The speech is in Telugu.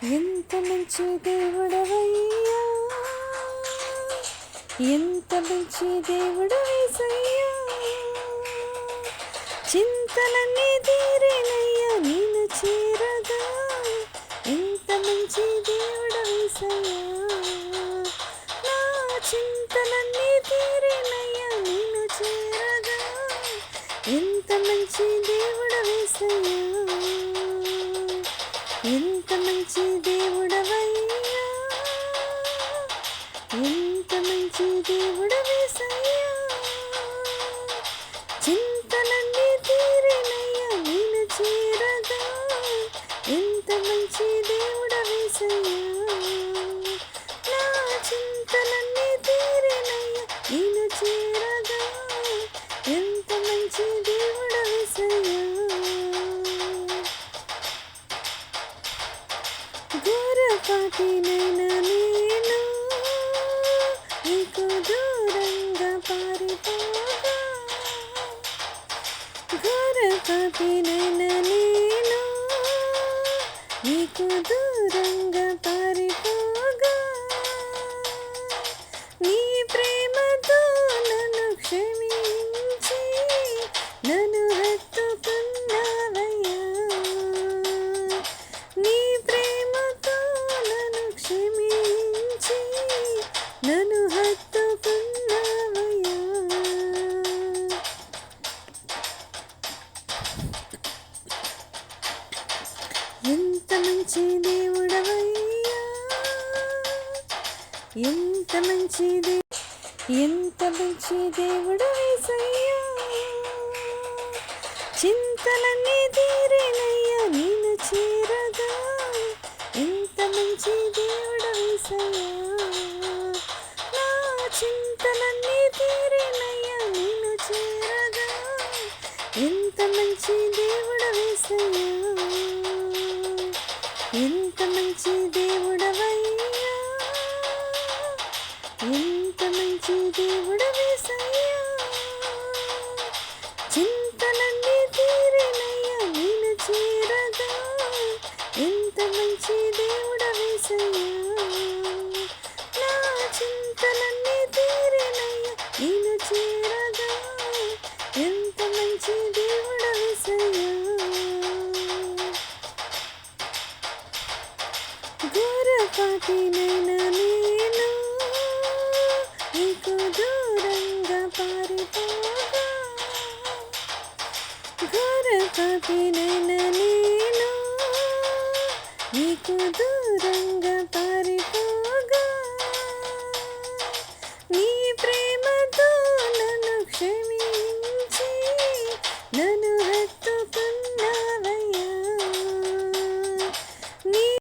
ఎంత మంచి దేవుడవయ్యా, ఎంత మంచి దేవుడు యేసయ్యా. చింతలన్నీ తీరేనయ్యా నేను చేరగా. ఎంత మంచి దేవుడు యేసయ్యా, నా చింతలన్నీ తీరేనయ్యా నేను చేరగా. ఎంత మంచి దేవుడు యేసయ్యా, ఎంత మంచి దేవుడవయ్యా, ఎంత మంచి దేవుడు యేసయ్యా. చింతలన్నీ తీరేనయ్యా నేను చేరగా. ఎంత మంచి దేవుడు యేసయ్యా, నా చింతలన్నీ తీరేనయ్యా నేను చేరగా. ఎంత మంచి దేవుడు యేసయ్యా. ఘోరపాపినైనా నేను నీకు దూరంగా పారిపోగా. ఘోరపాపినైనా నేను నీకు దూరంగా పారిపోగా. నీ ప్రేమతో నన్ను క్షమించి నన్ను హత్తుకున్నావయ్యా. నీ ప్రేమతో నన్ను క్షమించి నన్ను హత్తుకున్నావయ్యా. ఎంత మంచి దేవుడవయ్యా, ఎంత మంచి ఎంత మంచి దేవుడు యేసయ్యా. చింతలన్నీ తీరేనయ్యా నేను చేరగా. ఎంత మంచి దేవుడు యేసయ్యా, నా చింతలన్నీ తీరేనయ్యా నేను చేరగా. ఎంత మంచి దేవుడు యేసయ్యా, ఎంత మంచి దేవుడవయ్యా, ఎంత మంచి దేవుడు యేసయ్యా. చింతలన్నీ తీరేనయ్యా నేను చేరగా. ఎంత మంచి దేవుడు యేసయ్యా, నా చింతలన్నీ తీరేనయ్యా నేను చేరగా. ఎంత మంచి దేవుడు యేసయ్యా. ఘోరపాపినైనా నేను నీకు దూరంగా పారిపోగా. ఘోరపాపినైనా నేను నీకు దూరంగా పారిపోగా. నీ ప్రేమతో నన్ను క్షమించి నన్ను హత్తుకున్నావయ్యా.